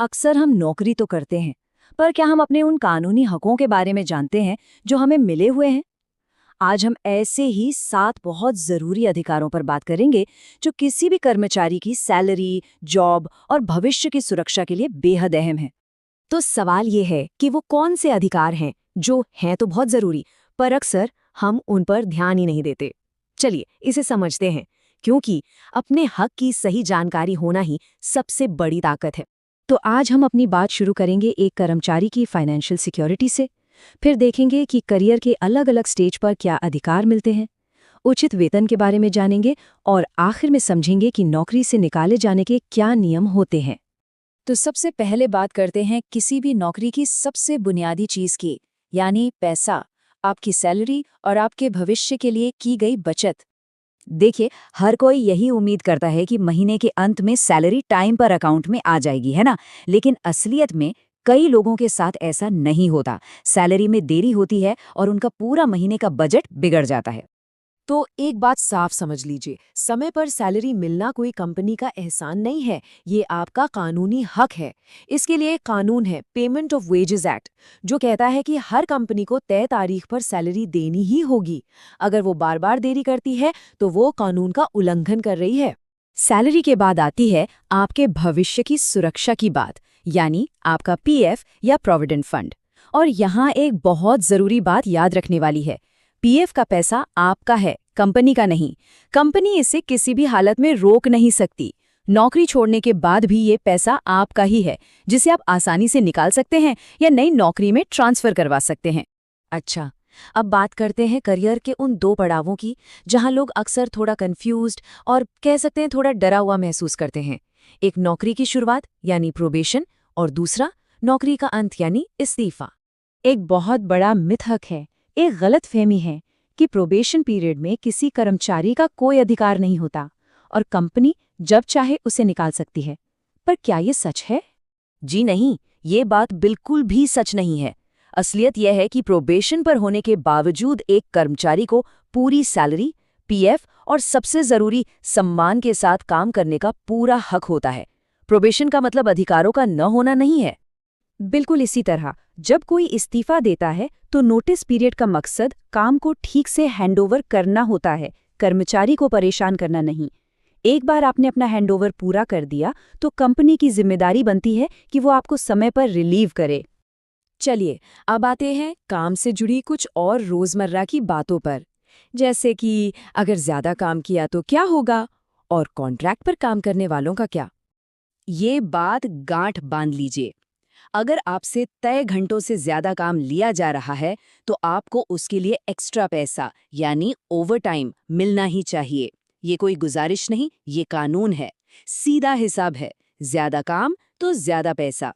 अक्सर हम नौकरी तो करते हैं, पर क्या हम अपने उन कानूनी हकों के बारे में जानते हैं जो हमें मिले हुए हैं? आज हम ऐसे ही 7 बहुत जरूरी अधिकारों पर बात करेंगे जो किसी भी कर्मचारी की सैलरी, जॉब और भविष्य की सुरक्षा के लिए बेहद अहम है। तो सवाल ये है कि वो कौन से अधिकार हैं जो हैं तो बहुत जरूरी, पर अक्सर हम उन पर ध्यान ही नहीं देते। चलिए इसे समझते हैं, क्योंकि अपने हक की सही जानकारी होना ही सबसे बड़ी ताकत है। तो आज हम अपनी बात शुरू करेंगे एक कर्मचारी की फाइनेंशियल सिक्योरिटी से। फिर देखेंगे कि करियर के अलग अलग स्टेज पर क्या अधिकार मिलते हैं, उचित वेतन के बारे में जानेंगे और आखिर में समझेंगे कि नौकरी से निकाले जाने के क्या नियम होते हैं। तो सबसे पहले बात करते हैं किसी भी नौकरी की सबसे बुनियादी चीज की, यानी पैसा, आपकी सैलरी और आपके भविष्य के लिए की गई बचत। देखिए, हर कोई यही उम्मीद करता है कि महीने के अंत में सैलरी टाइम पर अकाउंट में आ जाएगी, है ना? लेकिन असलियत में कई लोगों के साथ ऐसा नहीं होता। सैलरी में देरी होती है और उनका पूरा महीने का बजट बिगड़ जाता है। तो एक बात साफ समझ लीजिए, समय पर सैलरी मिलना कोई कंपनी का एहसान नहीं है, ये आपका कानूनी हक है। इसके लिए एक कानून है, पेमेंट ऑफ वेजेस एक्ट, जो कहता है कि हर कंपनी को तय तारीख पर सैलरी देनी ही होगी। अगर वो बार बार देरी करती है तो वो कानून का उल्लंघन कर रही है। सैलरी के बाद आती है आपके भविष्य की सुरक्षा की बात, यानी आपका पीएफ या प्रोविडेंट फंड। और यहाँ एक बहुत जरूरी बात याद रखने वाली है, पीएफ का पैसा आपका है, कंपनी का नहीं। कंपनी इसे किसी भी हालत में रोक नहीं सकती। नौकरी छोड़ने के बाद भी ये पैसा आपका ही है, जिसे आप आसानी से निकाल सकते हैं या नई नौकरी में ट्रांसफर करवा सकते हैं। अच्छा, अब बात करते हैं करियर के उन 2 पड़ावों की, जहां लोग अक्सर थोड़ा कंफ्यूज्ड और कह सकते हैं थोड़ा डरा हुआ महसूस करते हैं। एक नौकरी की शुरुआत यानी प्रोबेशन, और दूसरा नौकरी का अंत यानी इस्तीफा। एक बहुत बड़ा मिथक है, एक गलतफहमी है कि प्रोबेशन पीरियड में किसी कर्मचारी का कोई अधिकार नहीं होता और कंपनी जब चाहे उसे निकाल सकती है। पर क्या ये सच है? जी नहीं, ये बात बिल्कुल भी सच नहीं है। असलियत यह है कि प्रोबेशन पर होने के बावजूद एक कर्मचारी को पूरी सैलरी, पीएफ और सबसे जरूरी सम्मान के साथ काम करने का पूरा हक होता है। प्रोबेशन का मतलब अधिकारों का न होना नहीं है। बिल्कुल इसी तरह जब कोई इस्तीफा देता है तो नोटिस पीरियड का मकसद काम को ठीक से हैंडओवर करना होता है, कर्मचारी को परेशान करना नहीं। एक बार आपने अपना हैंडओवर पूरा कर दिया तो कंपनी की जिम्मेदारी बनती है कि वो आपको समय पर रिलीव करे। चलिए, अब आते हैं काम से जुड़ी कुछ और रोजमर्रा की बातों पर, जैसे कि अगर ज्यादा काम किया तो क्या होगा, और कॉन्ट्रैक्ट पर काम करने वालों का क्या। ये बात गांठ बांध लीजिए। अगर आपसे तय घंटों से ज्यादा काम लिया जा रहा है तो आपको उसके लिए एक्स्ट्रा पैसा यानी ओवरटाइम मिलना ही चाहिए। ये कोई गुजारिश नहीं, ये कानून है, सीधा हिसाब है। ज्यादा काम तो ज्यादा पैसा।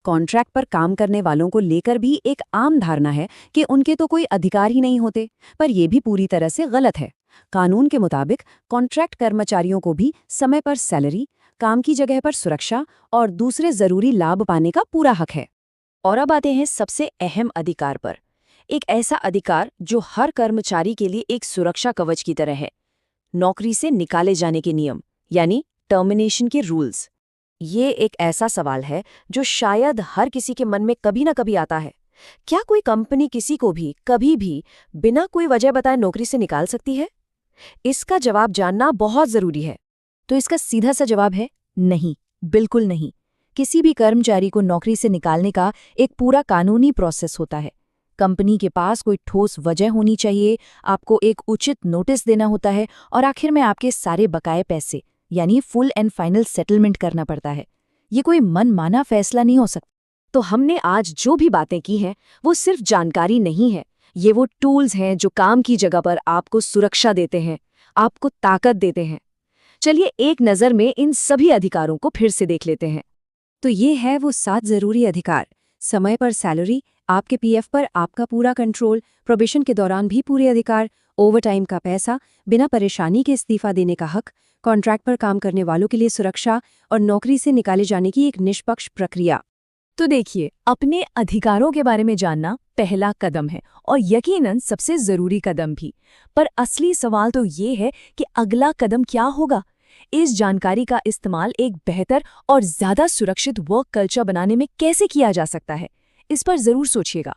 कॉन्ट्रैक्ट पर काम करने वालों को लेकर भी एक आम धारणा है कि उनके तो कोई अधिकार ही नहीं होते, पर यह भी पूरी तरह से गलत है। कानून के मुताबिक कॉन्ट्रैक्ट कर्मचारियों को भी समय पर सैलरी, काम की जगह पर सुरक्षा और दूसरे जरूरी लाभ पाने का पूरा हक है। और अब आते हैं सबसे अहम अधिकार पर, एक ऐसा अधिकार जो हर कर्मचारी के लिए एक सुरक्षा कवच की तरह है, नौकरी से निकाले जाने के नियम यानी टर्मिनेशन के रूल्स। ये एक ऐसा सवाल है जो शायद हर किसी के मन में कभी ना कभी आता है। क्या कोई कंपनी किसी को भी कभी भी बिना कोई वजह बताए नौकरी से निकाल सकती है? इसका जवाब जानना बहुत जरूरी है। तो इसका सीधा सा जवाब है नहीं, बिल्कुल नहीं। किसी भी कर्मचारी को नौकरी से निकालने का एक पूरा कानूनी प्रोसेस होता है। कंपनी के पास कोई ठोस वजह होनी चाहिए, आपको एक उचित नोटिस देना होता है और आखिर में आपके सारे बकाए पैसे यानी फुल एंड फाइनल सेटलमेंट करना पड़ता है। ये कोई मनमाना फैसला नहीं हो सकता। तो हमने आज जो भी बातें की हैं वो सिर्फ जानकारी नहीं है, ये वो टूल्स हैं जो काम की जगह पर आपको सुरक्षा देते हैं, आपको ताकत देते हैं। चलिए एक नज़र में इन सभी अधिकारों को फिर से देख लेते हैं। तो ये है वो 7 जरूरी अधिकार, समय पर सैलरी, आपके पीएफ पर आपका पूरा कंट्रोल, प्रोबेशन के दौरान भी पूरे अधिकार, ओवरटाइम का पैसा, बिना परेशानी के इस्तीफा देने का हक, कॉन्ट्रैक्ट पर काम करने वालों के लिए सुरक्षा और नौकरी से निकाले जाने की एक निष्पक्ष प्रक्रिया। तो देखिए, अपने अधिकारों के बारे में जानना पहला कदम है और यकीनन सबसे जरूरी कदम भी। पर असली सवाल तो ये है कि अगला कदम क्या होगा? इस जानकारी का इस्तेमाल एक बेहतर और ज़्यादा सुरक्षित वर्क कल्चर बनाने में कैसे किया जा सकता है, इस पर ज़रूर सोचिएगा।